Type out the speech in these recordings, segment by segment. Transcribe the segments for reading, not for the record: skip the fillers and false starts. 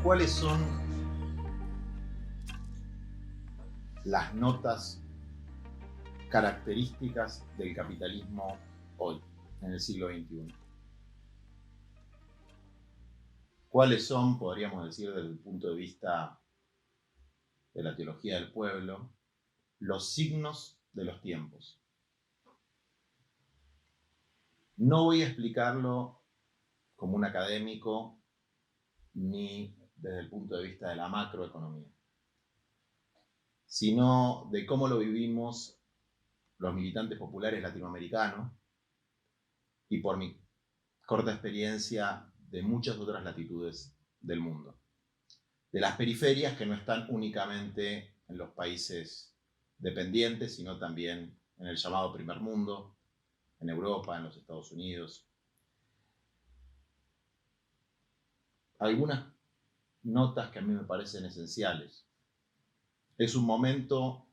¿Cuáles son las notas características del capitalismo hoy, en el siglo XXI? ¿Cuáles son, podríamos decir, desde el punto de vista de la teología del pueblo, los signos de los tiempos? No voy a explicarlo como un académico ni desde el punto de vista de la macroeconomía, sino de cómo lo vivimos los militantes populares latinoamericanos y por mi corta experiencia de muchas otras latitudes del mundo. De las periferias que no están únicamente en los países dependientes, sino también en el llamado primer mundo, en Europa, en los Estados Unidos. Algunas notas que a mí me parecen esenciales. Es un momento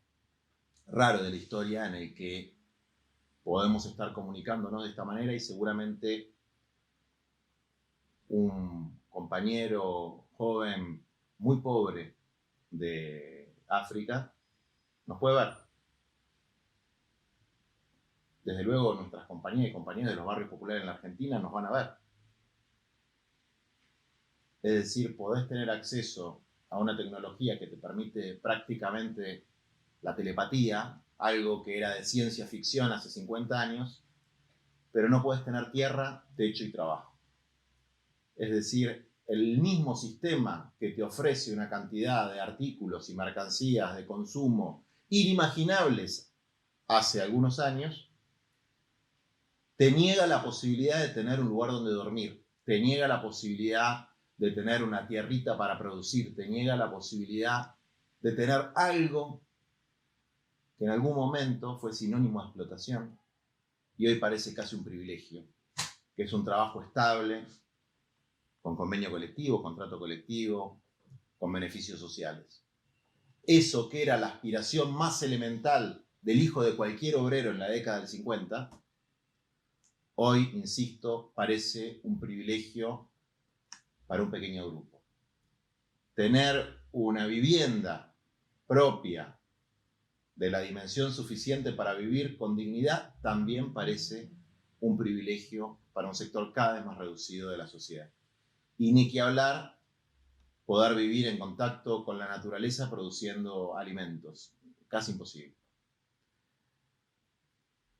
raro de la historia en el que podemos estar comunicándonos de esta manera y seguramente un compañero joven muy pobre de África nos puede ver. Desde luego nuestras compañías y compañeros de los barrios populares en la Argentina nos van a ver. Es decir, podés tener acceso a una tecnología que te permite prácticamente la telepatía, algo que era de ciencia ficción hace 50 años, pero no puedes tener tierra, techo y trabajo. Es decir, el mismo sistema que te ofrece una cantidad de artículos y mercancías de consumo inimaginables hace algunos años, te niega la posibilidad de tener un lugar donde dormir, te niega la posibilidad de tener una tierrita para producir, te niega la posibilidad de tener algo que en algún momento fue sinónimo de explotación y hoy parece casi un privilegio, que es un trabajo estable, con convenio colectivo, contrato colectivo, con beneficios sociales. Eso que era la aspiración más elemental del hijo de cualquier obrero en la década del 50, hoy, insisto, parece un privilegio para un pequeño grupo. Tener una vivienda propia de la dimensión suficiente para vivir con dignidad también parece un privilegio para un sector cada vez más reducido de la sociedad. Y ni que hablar poder vivir en contacto con la naturaleza produciendo alimentos. Casi imposible.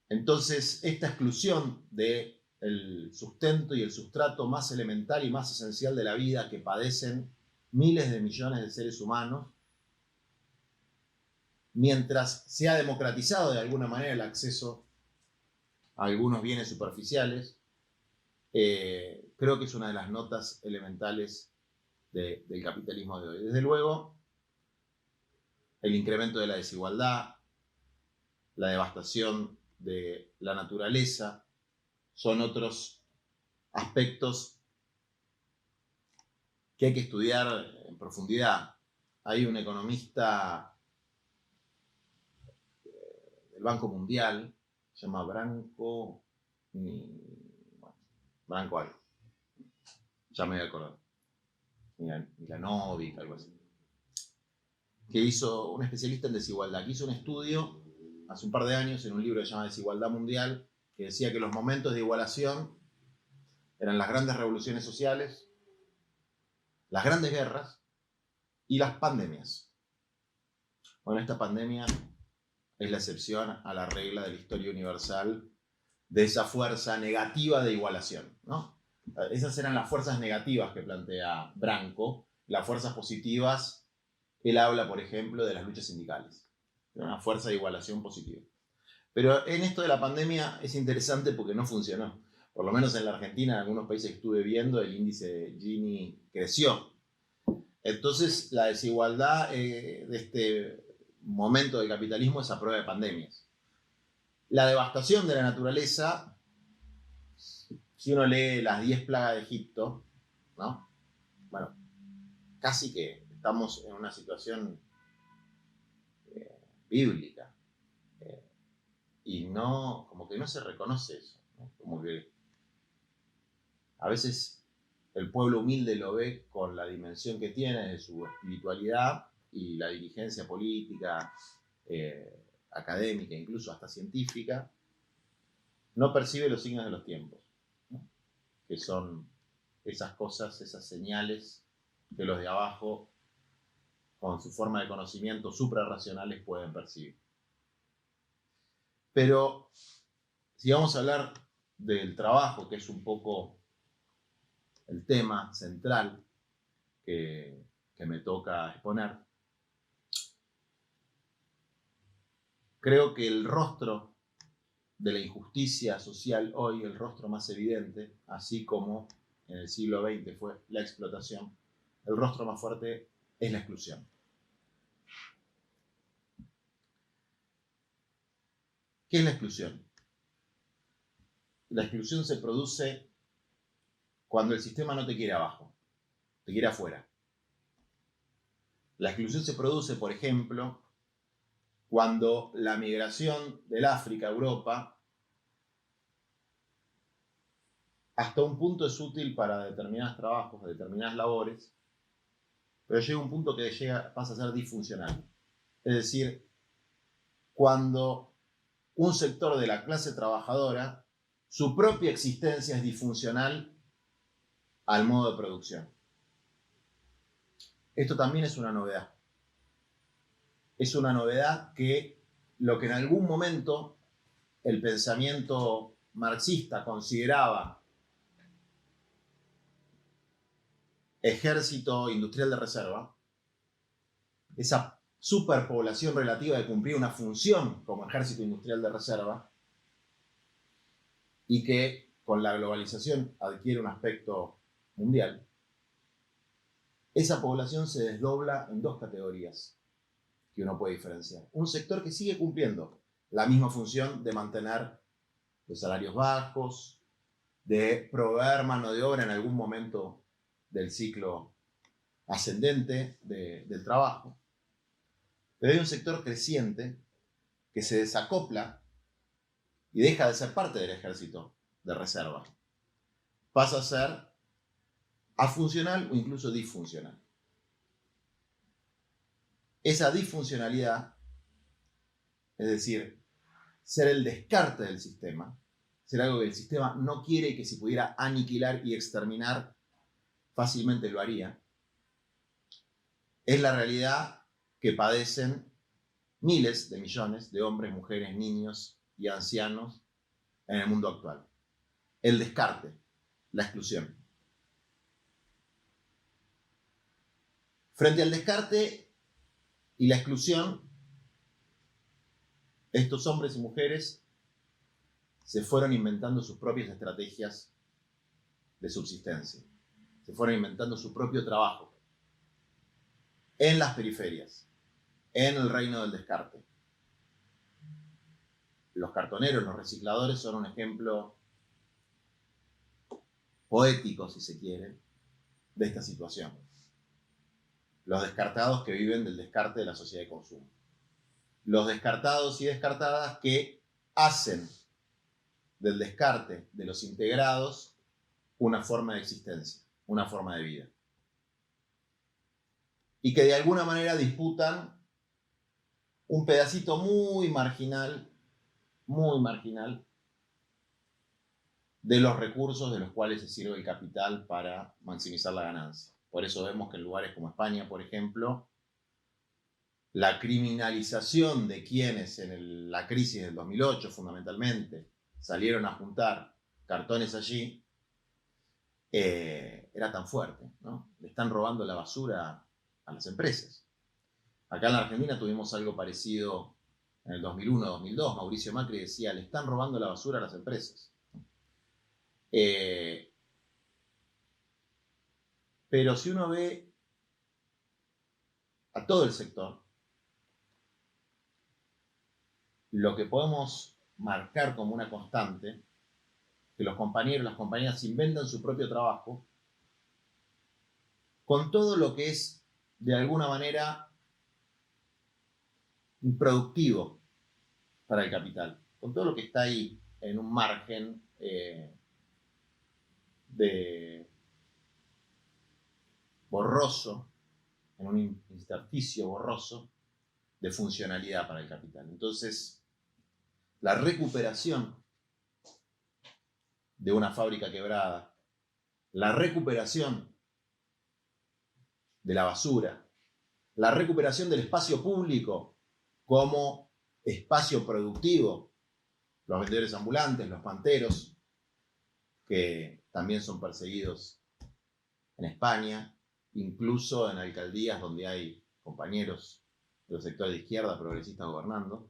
Entonces, esta exclusión del sustento y el sustrato más elemental y más esencial de la vida que padecen miles de millones de seres humanos, mientras se ha democratizado de alguna manera el acceso a algunos bienes superficiales, creo que es una de las notas elementales del capitalismo de hoy. Desde luego, el incremento de la desigualdad, la devastación de la naturaleza, son otros aspectos que hay que estudiar en profundidad. Hay un economista del Banco Mundial, se llama Branco algo, ya me voy a acordar, Milanovic, algo así, que hizo, un especialista en desigualdad, que hizo un estudio hace un par de años en un libro que se llama Desigualdad Mundial, que decía que los momentos de igualación eran las grandes revoluciones sociales, las grandes guerras y las pandemias. Bueno, esta pandemia es la excepción a la regla de la historia universal de esa fuerza negativa de igualación, ¿no? Esas eran las fuerzas negativas que plantea Branco. Las fuerzas positivas, él habla, por ejemplo, de las luchas sindicales. Una fuerza de igualación positiva. Pero en esto de la pandemia es interesante porque no funcionó. Por lo menos en la Argentina, en algunos países que estuve viendo, el índice de Gini creció. Entonces, la desigualdad de este momento del capitalismo es a prueba de pandemias. La devastación de la naturaleza, si uno lee las 10 plagas de Egipto, ¿no? Bueno, casi que estamos en una situación bíblica. Y no, como que no se reconoce eso, ¿no? Como que a veces el pueblo humilde lo ve con la dimensión que tiene de su espiritualidad y la dirigencia política, académica, incluso hasta científica, no percibe los signos de los tiempos, ¿no? Que son esas cosas, esas señales que los de abajo, con su forma de conocimiento suprarracionales, pueden percibir. Pero si vamos a hablar del trabajo, que es un poco el tema central que me toca exponer, creo que el rostro de la injusticia social hoy, el rostro más evidente, así como en el siglo XX fue la explotación, el rostro más fuerte es la exclusión. ¿Qué es la exclusión? La exclusión se produce cuando el sistema no te quiere abajo, te quiere afuera. La exclusión se produce, por ejemplo, cuando la migración del África a Europa hasta un punto es útil para determinados trabajos, determinadas labores, pero llega un punto que pasa a ser disfuncional. Es decir, cuando un sector de la clase trabajadora, su propia existencia es disfuncional al modo de producción. Esto también es una novedad. Es una novedad que lo que en algún momento el pensamiento marxista consideraba ejército industrial de reserva, esa superpoblación relativa que cumplía una función como ejército industrial de reserva y que con la globalización adquiere un aspecto mundial, esa población se desdobla en dos categorías que uno puede diferenciar. Un sector que sigue cumpliendo la misma función de mantener los salarios bajos, de proveer mano de obra en algún momento del ciclo ascendente del trabajo. Pero hay un sector creciente que se desacopla y deja de ser parte del ejército de reserva. Pasa a ser afuncional o incluso disfuncional. Esa disfuncionalidad, es decir, ser el descarte del sistema, ser algo que el sistema no quiere y que si pudiera aniquilar y exterminar, fácilmente lo haría, es la realidad que padecen miles de millones de hombres, mujeres, niños y ancianos en el mundo actual. El descarte, la exclusión. Frente al descarte y la exclusión, estos hombres y mujeres se fueron inventando sus propias estrategias de subsistencia. Se fueron inventando su propio trabajo en las periferias, en el reino del descarte. Los cartoneros, los recicladores son un ejemplo poético, si se quiere, de esta situación. Los descartados que viven del descarte de la sociedad de consumo. Los descartados y descartadas que hacen del descarte de los integrados una forma de existencia, una forma de vida. Y que de alguna manera disputan un pedacito muy marginal de los recursos de los cuales se sirve el capital para maximizar la ganancia. Por eso vemos que en lugares como España, por ejemplo, la criminalización de quienes en la crisis del 2008 fundamentalmente salieron a juntar cartones allí, era tan fuerte, ¿no? Le están robando la basura a las empresas. Acá en la Argentina tuvimos algo parecido en el 2001-2002. Mauricio Macri decía, le están robando la basura a las empresas. Pero si uno ve a todo el sector, lo que podemos marcar como una constante, que los compañeros y las compañeras inventan su propio trabajo, con todo lo que es, de alguna manera, improductivo para el capital, con todo lo que está ahí en un margen de borroso, en un intersticio borroso de funcionalidad para el capital. Entonces, la recuperación de una fábrica quebrada, la recuperación de la basura, la recuperación del espacio público como espacio productivo, los vendedores ambulantes, los panteros, que también son perseguidos en España, incluso en alcaldías donde hay compañeros de los sectores de izquierda progresistas gobernando.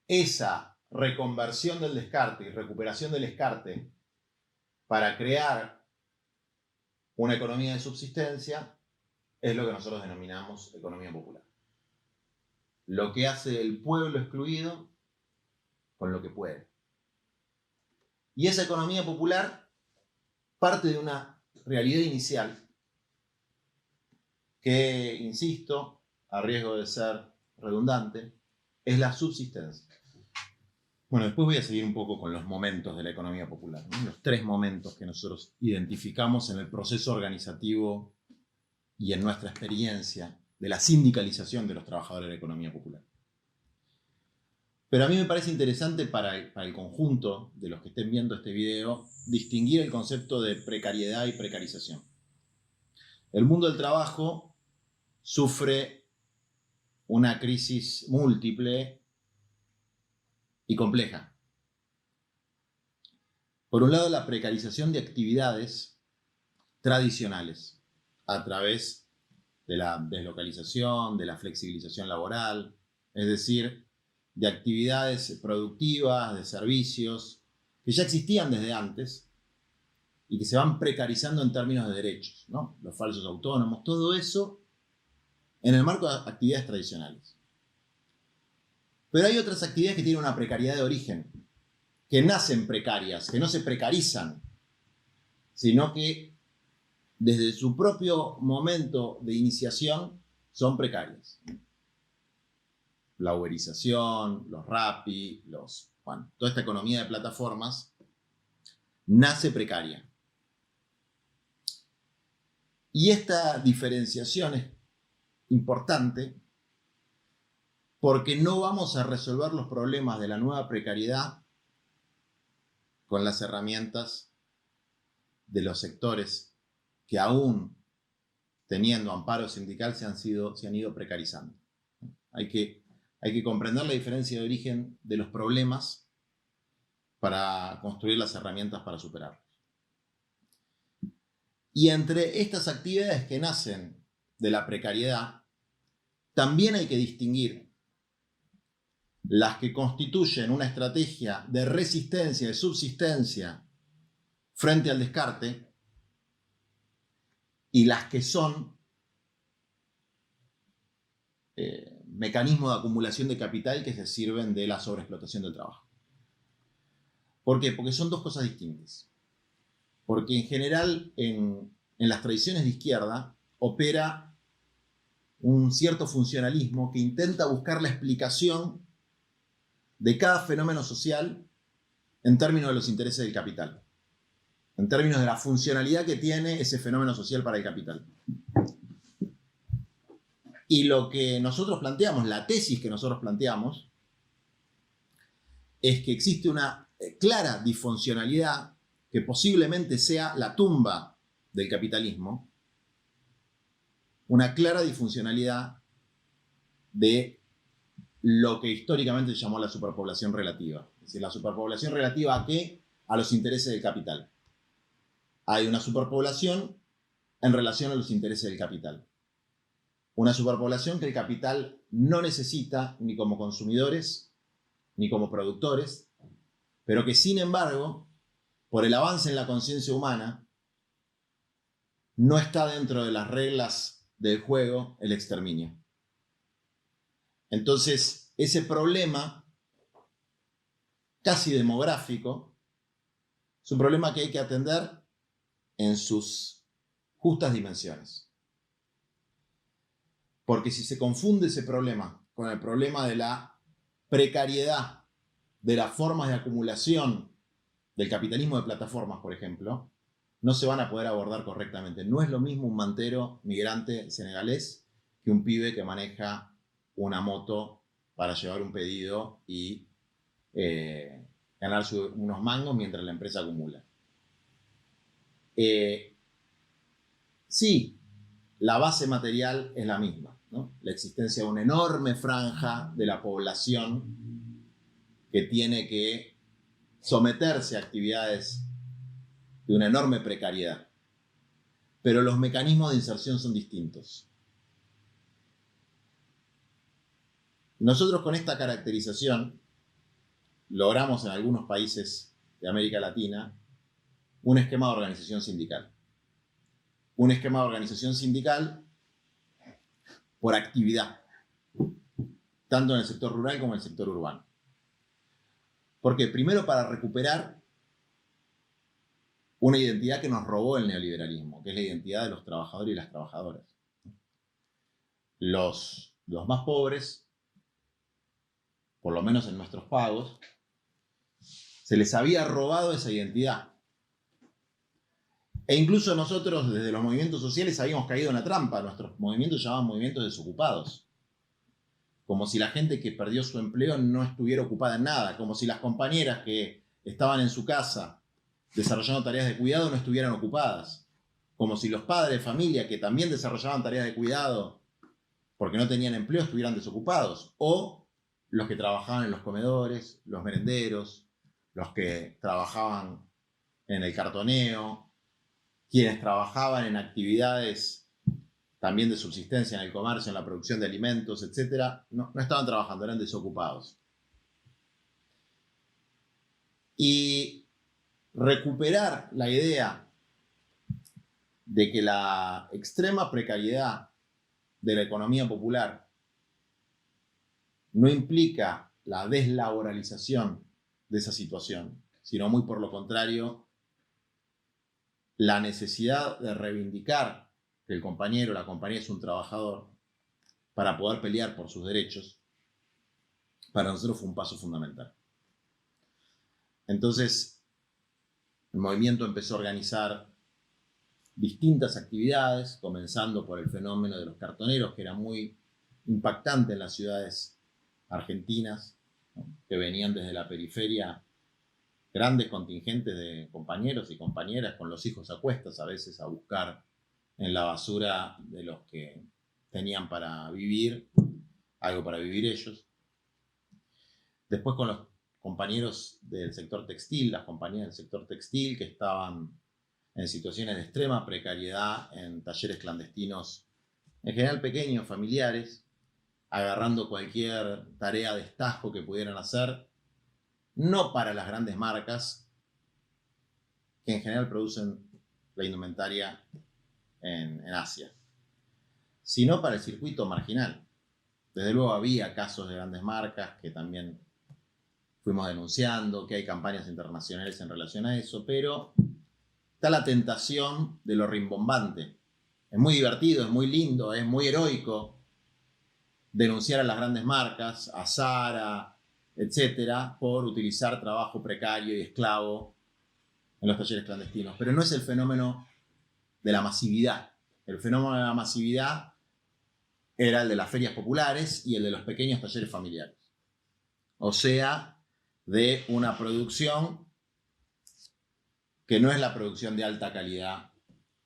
Esa reconversión del descarte y recuperación del descarte para crear una economía de subsistencia es lo que nosotros denominamos economía popular. Lo que hace el pueblo excluido con lo que puede. Y esa economía popular parte de una realidad inicial que, insisto, a riesgo de ser redundante, es la subsistencia. Bueno, después voy a seguir un poco con los momentos de la economía popular, ¿no? Los 3 momentos que nosotros identificamos en el proceso organizativo y en nuestra experiencia de la sindicalización de los trabajadores de la economía popular. Pero a mí me parece interesante para el conjunto de los que estén viendo este video distinguir el concepto de precariedad y precarización. El mundo del trabajo sufre una crisis múltiple y compleja. Por un lado, la precarización de actividades tradicionales a través de la deslocalización, de la flexibilización laboral, es decir, de actividades productivas, de servicios, que ya existían desde antes y que se van precarizando en términos de derechos, ¿no? Los falsos autónomos, todo eso en el marco de actividades tradicionales. Pero hay otras actividades que tienen una precariedad de origen, que nacen precarias, que no se precarizan, sino que desde su propio momento de iniciación son precarias. La uberización, los Rappi, toda esta economía de plataformas nace precaria. Y esta diferenciación es importante porque no vamos a resolver los problemas de la nueva precariedad con las herramientas de los sectores que aún teniendo amparo sindical se han ido precarizando. Hay que comprender la diferencia de origen de los problemas para construir las herramientas para superarlos. Y entre estas actividades que nacen de la precariedad, también hay que distinguir las que constituyen una estrategia de resistencia, de subsistencia frente al descarte, y las que son mecanismos de acumulación de capital que se sirven de la sobreexplotación del trabajo. ¿Por qué? Porque son 2 cosas distintas. Porque en general en las tradiciones de izquierda opera un cierto funcionalismo que intenta buscar la explicación de cada fenómeno social en términos de los intereses del capital, en términos de la funcionalidad que tiene ese fenómeno social para el capital. Y lo que nosotros planteamos, la tesis que nosotros planteamos, es que existe una clara disfuncionalidad que posiblemente sea la tumba del capitalismo, una clara disfuncionalidad de lo que históricamente se llamó la superpoblación relativa. Es decir, la superpoblación relativa ¿a qué? A los intereses del capital. Hay una superpoblación en relación a los intereses del capital. Una superpoblación que el capital no necesita ni como consumidores ni como productores, pero que sin embargo, por el avance en la conciencia humana, no está dentro de las reglas del juego el exterminio. Entonces, ese problema casi demográfico es un problema que hay que atender en sus justas dimensiones. Porque si se confunde ese problema con el problema de la precariedad de las formas de acumulación del capitalismo de plataformas, por ejemplo, no se van a poder abordar correctamente. No es lo mismo un mantero migrante senegalés que un pibe que maneja una moto para llevar un pedido y ganarse unos mangos mientras la empresa acumula. Sí, la base material es la misma, ¿no? La existencia de una enorme franja de la población que tiene que someterse a actividades de una enorme precariedad. Pero los mecanismos de inserción son distintos. Nosotros con esta caracterización logramos en algunos países de América Latina un esquema de organización sindical. Un esquema de organización sindical por actividad, tanto en el sector rural como en el sector urbano. ¿Por qué? Primero, para recuperar una identidad que nos robó el neoliberalismo, que es la identidad de los trabajadores y las trabajadoras. Los más pobres, por lo menos en nuestros pagos, se les había robado esa identidad. E incluso nosotros, desde los movimientos sociales, habíamos caído en la trampa. Nuestros movimientos se llamaban movimientos desocupados. Como si la gente que perdió su empleo no estuviera ocupada en nada. Como si las compañeras que estaban en su casa desarrollando tareas de cuidado no estuvieran ocupadas. Como si los padres de familia que también desarrollaban tareas de cuidado porque no tenían empleo estuvieran desocupados. O los que trabajaban en los comedores, los merenderos, los que trabajaban en el cartoneo, quienes trabajaban en actividades también de subsistencia en el comercio, en la producción de alimentos, etc., no estaban trabajando, eran desocupados. Y recuperar la idea de que la extrema precariedad de la economía popular no implica la deslaboralización de esa situación, sino muy por lo contrario, la necesidad de reivindicar que el compañero o la compañera es un trabajador para poder pelear por sus derechos, para nosotros fue un paso fundamental. Entonces, el movimiento empezó a organizar distintas actividades, comenzando por el fenómeno de los cartoneros, que era muy impactante en las ciudades argentinas, ¿no? Que venían desde la periferia grandes contingentes de compañeros y compañeras con los hijos a cuestas, a veces a buscar en la basura de los que tenían para vivir, algo para vivir ellos. Después con los compañeros del sector textil, las compañías del sector textil que estaban en situaciones de extrema precariedad, en talleres clandestinos, en general pequeños, familiares, agarrando cualquier tarea de estajo que pudieran hacer, no para las grandes marcas, que en general producen la indumentaria en Asia, sino para el circuito marginal. Desde luego había casos de grandes marcas que también fuimos denunciando, que hay campañas internacionales en relación a eso, pero está la tentación de lo rimbombante. Es muy divertido, es muy lindo, es muy heroico denunciar a las grandes marcas, a Zara, etcétera, por utilizar trabajo precario y esclavo en los talleres clandestinos. Pero no es el fenómeno de la masividad. El fenómeno de la masividad era el de las ferias populares y el de los pequeños talleres familiares. O sea, de una producción que no es la producción de alta calidad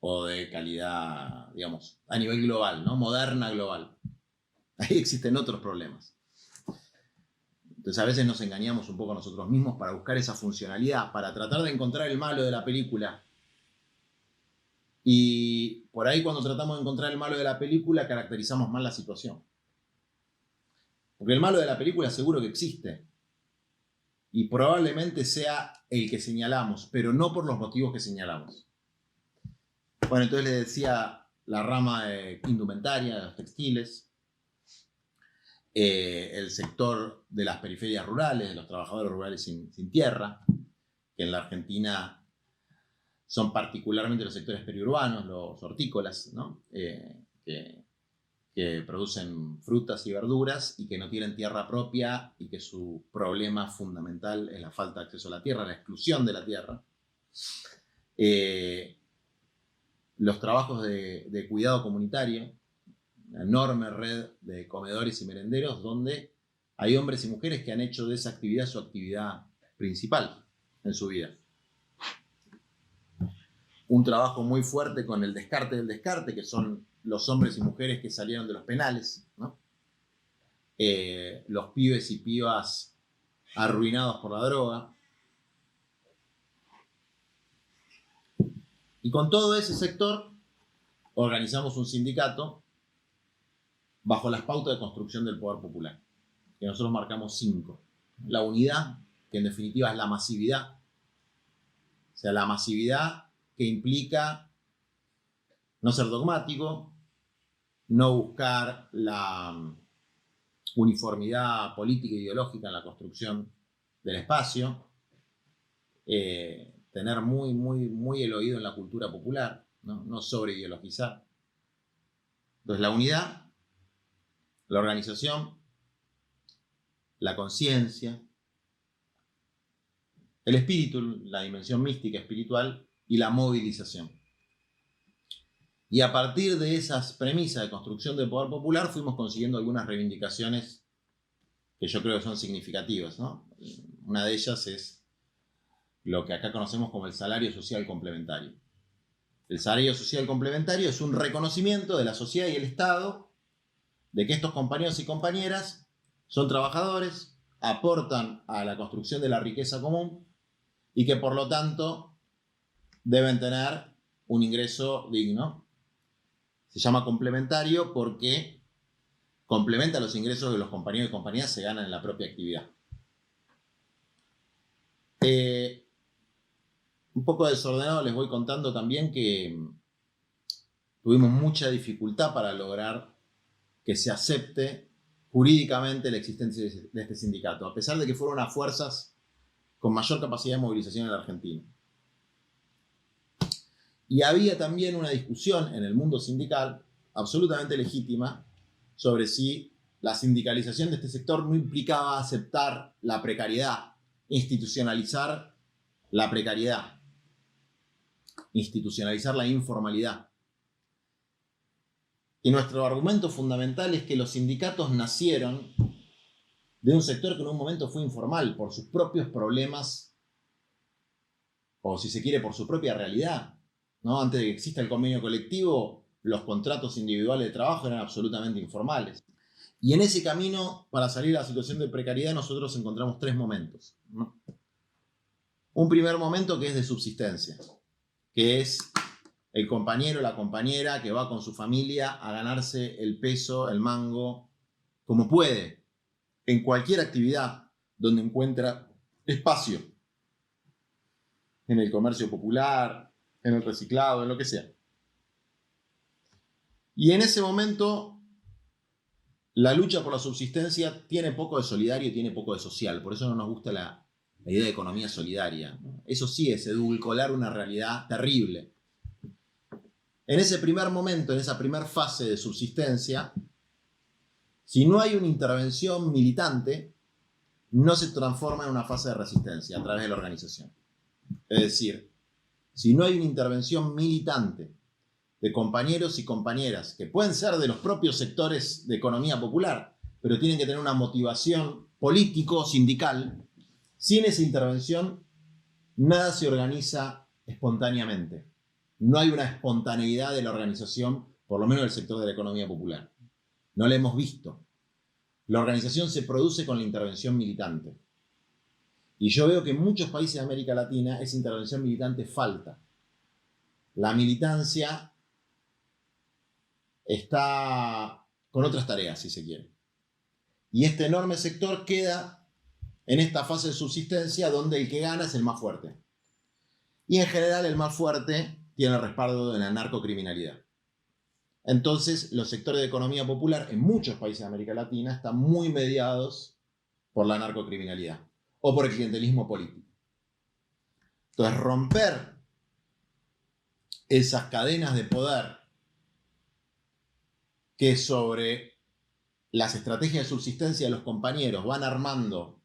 o de calidad, digamos, a nivel global, ¿no? Moderna global. Ahí existen otros problemas. Entonces a veces nos engañamos un poco nosotros mismos para buscar esa funcionalidad, para tratar de encontrar el malo de la película. Y por ahí cuando tratamos de encontrar el malo de la película caracterizamos mal la situación. Porque el malo de la película seguro que existe. Y probablemente sea el que señalamos, pero no por los motivos que señalamos. Bueno, entonces les decía la rama de indumentaria, de los textiles, el sector de las periferias rurales, de los trabajadores rurales sin tierra, que en la Argentina son particularmente los sectores periurbanos, los hortícolas, ¿no? Que que producen frutas y verduras y que no tienen tierra propia y que su problema fundamental es la falta de acceso a la tierra, la exclusión de la tierra. Los trabajos de cuidado comunitario, una enorme red de comedores y merenderos donde hay hombres y mujeres que han hecho de esa actividad su actividad principal en su vida. Un trabajo muy fuerte con el descarte del descarte, que son los hombres y mujeres que salieron de los penales, ¿no? Los pibes y pibas arruinados por la droga. Y con todo ese sector organizamos un sindicato bajo las pautas de construcción del poder popular, que nosotros marcamos 5. La unidad, que en definitiva es la masividad. O sea, la masividad que implica no ser dogmático, no buscar la uniformidad política e ideológica en la construcción del espacio, tener muy el oído en la cultura popular, no sobreideologizar. Entonces, la unidad, la organización, la conciencia, el espíritu, la dimensión mística espiritual y la movilización. Y a partir de esas premisas de construcción del poder popular fuimos consiguiendo algunas reivindicaciones que yo creo que son significativas, ¿no? Una de ellas es lo que acá conocemos como el salario social complementario. El salario social complementario es un reconocimiento de la sociedad y el Estado de que estos compañeros y compañeras son trabajadores, aportan a la construcción de la riqueza común y que por lo tanto deben tener un ingreso digno. Se llama complementario porque complementa los ingresos de los compañeros y compañeras se ganan en la propia actividad. Un poco desordenado les voy contando también que tuvimos mucha dificultad para lograr que se acepte jurídicamente la existencia de este sindicato, a pesar de que fueron las fuerzas con mayor capacidad de movilización en la Argentina. Y había también una discusión en el mundo sindical, absolutamente legítima, sobre si la sindicalización de este sector no implicaba aceptar la precariedad, institucionalizar la precariedad, institucionalizar la informalidad. Y nuestro argumento fundamental es que los sindicatos nacieron de un sector que en un momento fue informal por sus propios problemas, o si se quiere, por su propia realidad, ¿no? Antes de que exista el convenio colectivo, los contratos individuales de trabajo eran absolutamente informales. Y en ese camino, para salir de la situación de precariedad, nosotros encontramos 3 momentos, ¿no? Un primer momento que es de subsistencia, que es el compañero o la compañera que va con su familia a ganarse el peso, el mango, como puede, en cualquier actividad donde encuentra espacio, en el comercio popular, en el reciclado, en lo que sea. Y en ese momento, la lucha por la subsistencia tiene poco de solidario y tiene poco de social. Por eso no nos gusta la idea de economía solidaria, ¿no? Eso sí es edulcorar una realidad terrible. En ese primer momento, en esa primera fase de subsistencia, si no hay una intervención militante, no se transforma en una fase de resistencia a través de la organización. Es decir, si no hay una intervención militante de compañeros y compañeras, que pueden ser de los propios sectores de economía popular, pero tienen que tener una motivación político-sindical, sin esa intervención, nada se organiza espontáneamente. No hay una espontaneidad de la organización, por lo menos del sector de la economía popular. No la hemos visto. La organización se produce con la intervención militante. Y yo veo que en muchos países de América Latina esa intervención militante falta. La militancia está con otras tareas, si se quiere. Y este enorme sector queda en esta fase de subsistencia donde el que gana es el más fuerte. Y en general el más fuerte tiene el respaldo de la narcocriminalidad. Entonces, los sectores de economía popular en muchos países de América Latina están muy mediados por la narcocriminalidad o por el clientelismo político. Entonces, romper esas cadenas de poder que sobre las estrategias de subsistencia de los compañeros van armando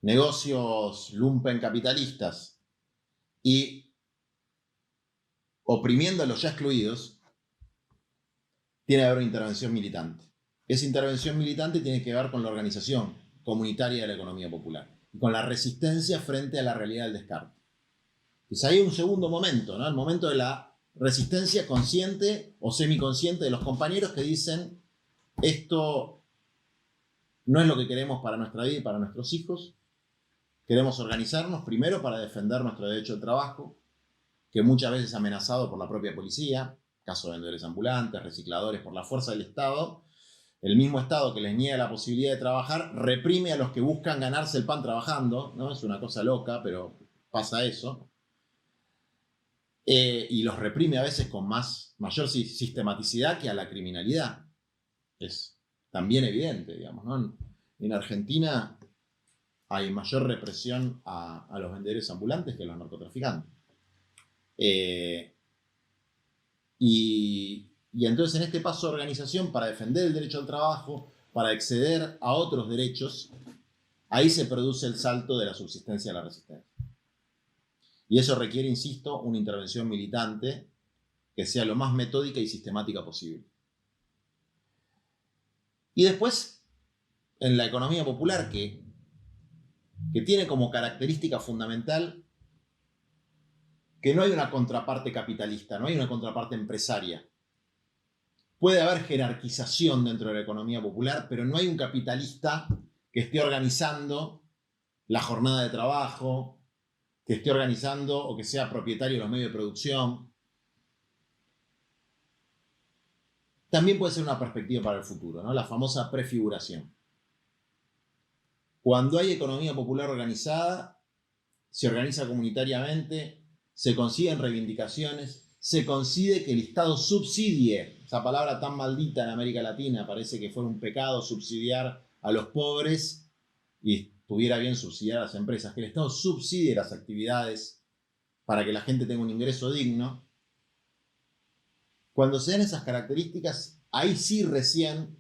negocios lumpen capitalistas y oprimiendo a los ya excluidos, tiene que haber una intervención militante. Esa intervención militante tiene que ver con la organización comunitaria de la economía popular y con la resistencia frente a la realidad del descarte. Entonces hay un segundo momento, ¿no? El momento de la resistencia consciente o semiconsciente de los compañeros que dicen: esto no es lo que queremos para nuestra vida y para nuestros hijos. Queremos organizarnos primero para defender nuestro derecho al trabajo, que muchas veces es amenazado por la propia policía, caso de vendedores ambulantes, recicladores, por la fuerza del Estado. El mismo Estado que les niega la posibilidad de trabajar reprime a los que buscan ganarse el pan trabajando, ¿no? Es una cosa loca, pero pasa eso. Y los reprime a veces con mayor sistematicidad que a la criminalidad. Es también evidente, digamos, ¿no? En Argentina hay mayor represión a los vendedores ambulantes que a los narcotraficantes. Y entonces en este paso de organización para defender el derecho al trabajo, para acceder a otros derechos, ahí se produce el salto de la subsistencia a la resistencia. Y eso requiere, insisto, una intervención militante que sea lo más metódica y sistemática posible. Y después, en la economía popular, que tiene como característica fundamental que no hay una contraparte capitalista, no hay una contraparte empresaria. Puede haber jerarquización dentro de la economía popular, pero no hay un capitalista que esté organizando la jornada de trabajo, que esté organizando o que sea propietario de los medios de producción. También puede ser una perspectiva para el futuro, ¿no? La famosa prefiguración. Cuando hay economía popular organizada, se organiza comunitariamente, se consiguen reivindicaciones, se consigue que el Estado subsidie, esa palabra tan maldita en América Latina, parece que fuera un pecado subsidiar a los pobres y estuviera bien subsidiar a las empresas, que el Estado subsidie las actividades para que la gente tenga un ingreso digno. Cuando se den esas características, ahí sí recién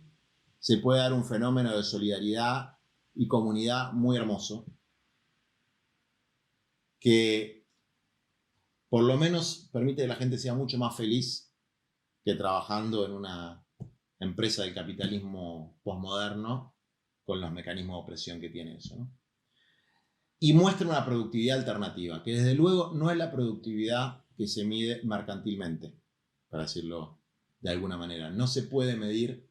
se puede dar un fenómeno de solidaridad y comunidad muy hermoso, que por lo menos permite que la gente sea mucho más feliz que trabajando en una empresa del capitalismo posmoderno con los mecanismos de opresión que tiene eso, ¿no? Y muestra una productividad alternativa, que desde luego no es la productividad que se mide mercantilmente, para decirlo de alguna manera. No se puede medir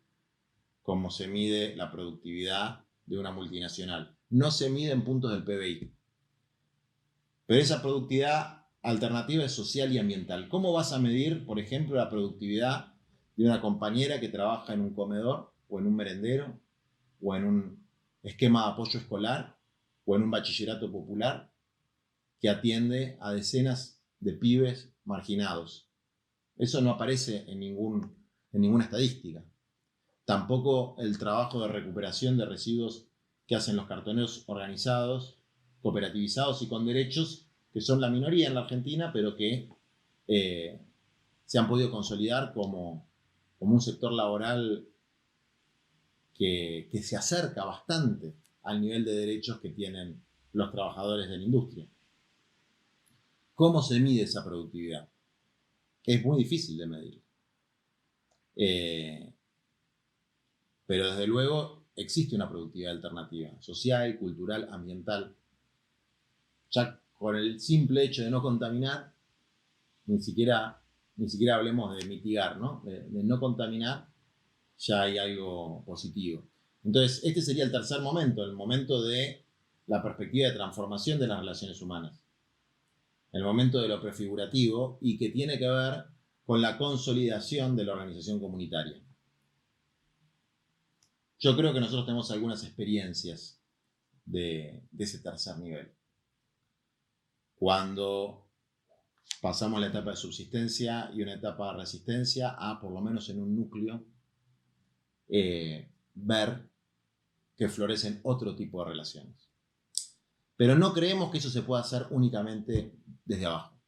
como se mide la productividad de una multinacional. No se mide en puntos del PBI. Pero esa productividad alternativa es social y ambiental. ¿Cómo vas a medir, por ejemplo, la productividad de una compañera que trabaja en un comedor o en un merendero o en un esquema de apoyo escolar o en un bachillerato popular que atiende a decenas de pibes marginados? Eso no aparece en ninguna estadística. Tampoco el trabajo de recuperación de residuos que hacen los cartoneros organizados, cooperativizados y con derechos, que son la minoría en la Argentina, pero que se han podido consolidar como un sector laboral que se acerca bastante al nivel de derechos que tienen los trabajadores de la industria. ¿Cómo se mide esa productividad? Es muy difícil de medir. Pero desde luego existe una productividad alternativa, social, cultural, ambiental. Ya con el simple hecho de no contaminar, ni siquiera hablemos de mitigar, ¿no? De no contaminar, ya hay algo positivo. Entonces, este sería el tercer momento, el momento de la perspectiva de transformación de las relaciones humanas. El momento de lo prefigurativo y que tiene que ver con la consolidación de la organización comunitaria. Yo creo que nosotros tenemos algunas experiencias de ese tercer nivel. Cuando pasamos la etapa de subsistencia y una etapa de resistencia a, por lo menos en un núcleo, ver que florecen otro tipo de relaciones. Pero no creemos que eso se pueda hacer únicamente desde abajo.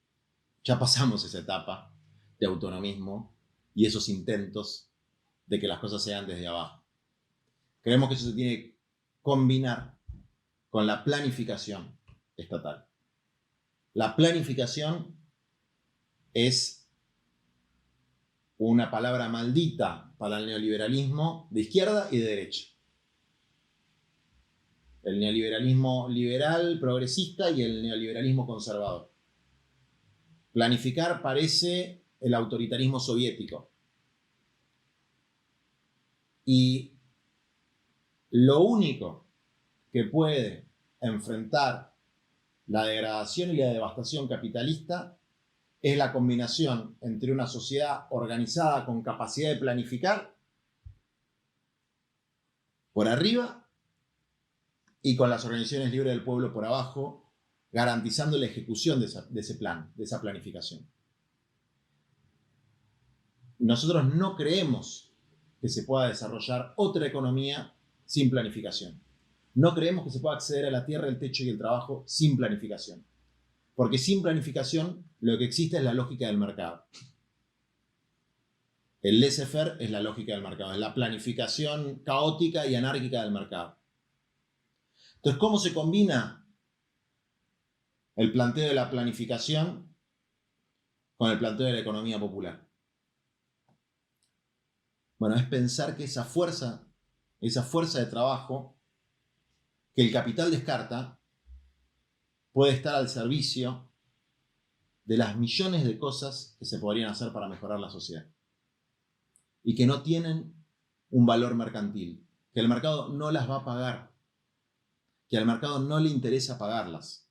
Ya pasamos esa etapa de autonomismo y esos intentos de que las cosas se hagan desde abajo. Creemos que eso se tiene que combinar con la planificación estatal. La planificación es una palabra maldita para el neoliberalismo de izquierda y de derecha. El neoliberalismo liberal, progresista y el neoliberalismo conservador. Planificar parece el autoritarismo soviético. Y lo único que puede enfrentar la degradación y la devastación capitalista es la combinación entre una sociedad organizada con capacidad de planificar por arriba y con las organizaciones libres del pueblo por abajo, garantizando la ejecución de ese plan, de esa planificación. Nosotros no creemos que se pueda desarrollar otra economía sin planificación. No creemos que se pueda acceder a la tierra, el techo y el trabajo sin planificación. Porque sin planificación lo que existe es la lógica del mercado. El laissez-faire es la lógica del mercado, es la planificación caótica y anárquica del mercado. Entonces, ¿cómo se combina el planteo de la planificación con el planteo de la economía popular? Bueno, es pensar que esa fuerza de trabajo que el capital descarta puede estar al servicio de las millones de cosas que se podrían hacer para mejorar la sociedad y que no tienen un valor mercantil, que el mercado no las va a pagar, que al mercado no le interesa pagarlas.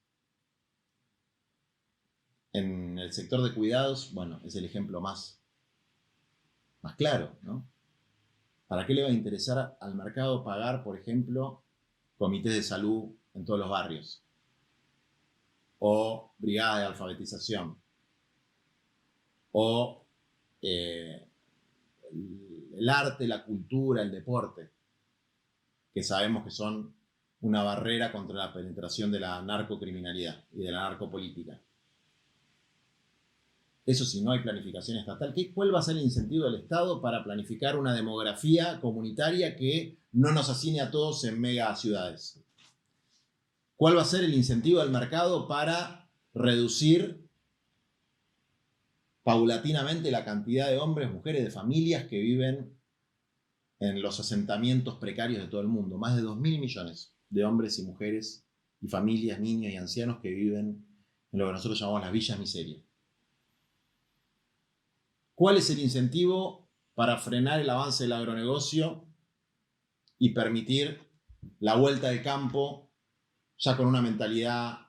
En el sector de cuidados, bueno, es el ejemplo más claro, ¿no? ¿Para qué le va a interesar al mercado pagar, por ejemplo, comités de salud en todos los barrios? O brigadas de alfabetización. O el arte, la cultura, el deporte, que sabemos que son una barrera contra la penetración de la narcocriminalidad y de la narcopolítica. Eso sí, no hay planificación estatal. ¿Cuál va a ser el incentivo del Estado para planificar una demografía comunitaria que no nos hacine a todos en mega ciudades? ¿Cuál va a ser el incentivo del mercado para reducir paulatinamente la cantidad de hombres, mujeres, de familias que viven en los asentamientos precarios de todo el mundo? Más de 2.000 millones de hombres y mujeres y familias, niños y ancianos que viven en lo que nosotros llamamos las villas miseria. ¿Cuál es el incentivo para frenar el avance del agronegocio y permitir la vuelta del campo ya con una mentalidad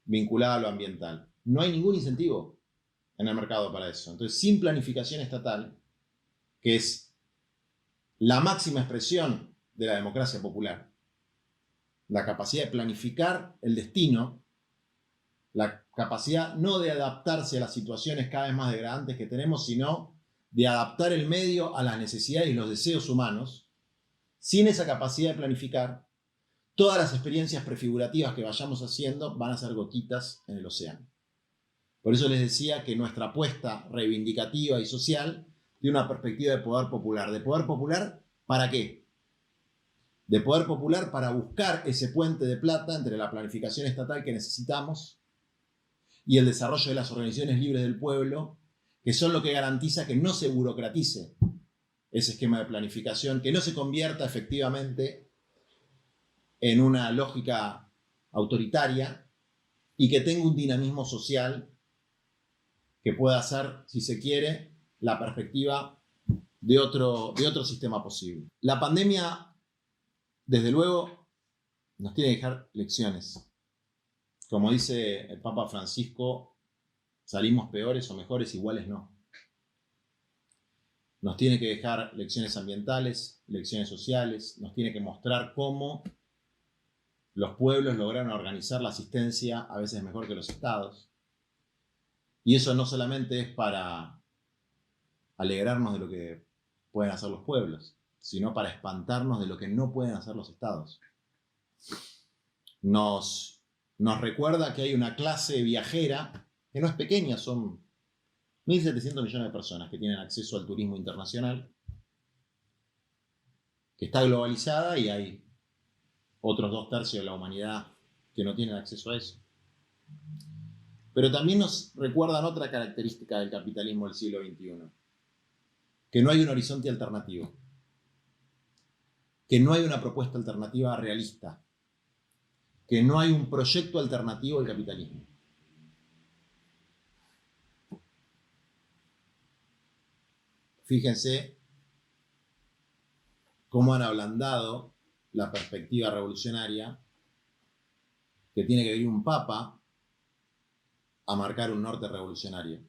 vinculada a lo ambiental? No hay ningún incentivo en el mercado para eso. Entonces, sin planificación estatal, que es la máxima expresión de la democracia popular, la capacidad de planificar el destino, la capacidad no de adaptarse a las situaciones cada vez más degradantes que tenemos, sino de adaptar el medio a las necesidades y los deseos humanos. Sin esa capacidad de planificar, todas las experiencias prefigurativas que vayamos haciendo van a ser gotitas en el océano. Por eso les decía que nuestra apuesta reivindicativa y social tiene una perspectiva de poder popular. ¿De poder popular para qué? De poder popular para buscar ese puente de plata entre la planificación estatal que necesitamos y el desarrollo de las organizaciones libres del pueblo, que son lo que garantiza que no se burocratice ese esquema de planificación, que no se convierta efectivamente en una lógica autoritaria y que tenga un dinamismo social que pueda ser, si se quiere, la perspectiva de otro sistema posible. La pandemia, desde luego, nos tiene que dejar lecciones. Como dice el Papa Francisco, salimos peores o mejores, iguales no. Nos tiene que dejar lecciones ambientales, lecciones sociales, nos tiene que mostrar cómo los pueblos lograron organizar la asistencia a veces mejor que los estados. Y eso no solamente es para alegrarnos de lo que pueden hacer los pueblos, sino para espantarnos de lo que no pueden hacer los estados. Nos recuerda que hay una clase viajera que no es pequeña, son 1.700 millones de personas que tienen acceso al turismo internacional, que está globalizada y hay otros 2/3 de la humanidad que no tienen acceso a eso. Pero también nos recuerdan otra característica del capitalismo del siglo XXI, que no hay un horizonte alternativo, que no hay una propuesta alternativa realista, que no hay un proyecto alternativo al capitalismo. Fíjense cómo han ablandado la perspectiva revolucionaria, que tiene que venir un papa a marcar un norte revolucionario,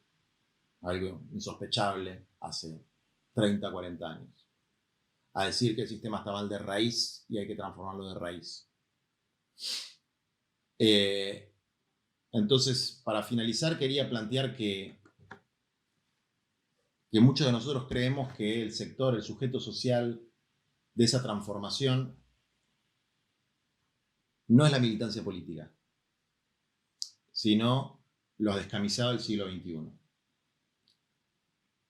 algo insospechable hace 30, 40 años, a decir que el sistema está mal de raíz y hay que transformarlo de raíz. Entonces, para finalizar, quería plantear que muchos de nosotros creemos que el sector, el sujeto social de esa transformación no es la militancia política, sino los descamisados del siglo XXI.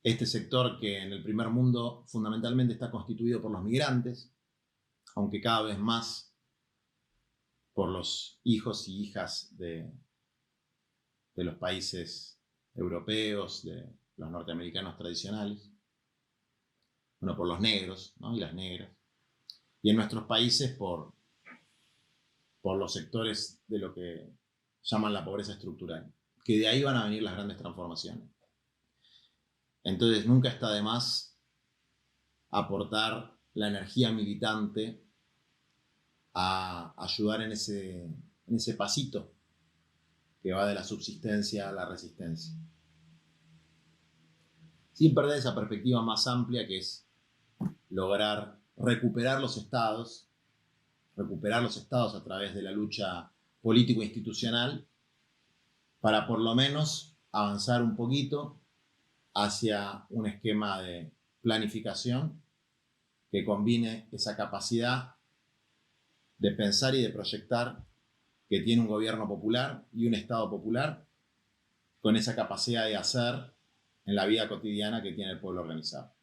Este sector que en el primer mundo fundamentalmente está constituido por los migrantes, aunque cada vez más por los hijos y hijas de los países europeos, de los norteamericanos tradicionales, bueno, por los negros, ¿no? Y las negras, y en nuestros países por los sectores de lo que llaman la pobreza estructural, que de ahí van a venir las grandes transformaciones. Entonces nunca está de más aportar la energía militante a ayudar en ese pasito que va de la subsistencia a la resistencia, sin perder esa perspectiva más amplia, que es lograr recuperar los estados a través de la lucha político-institucional, para por lo menos avanzar un poquito hacia un esquema de planificación que combine esa capacidad de pensar y de proyectar que tiene un gobierno popular y un Estado popular, con esa capacidad de hacer en la vida cotidiana que tiene el pueblo organizado.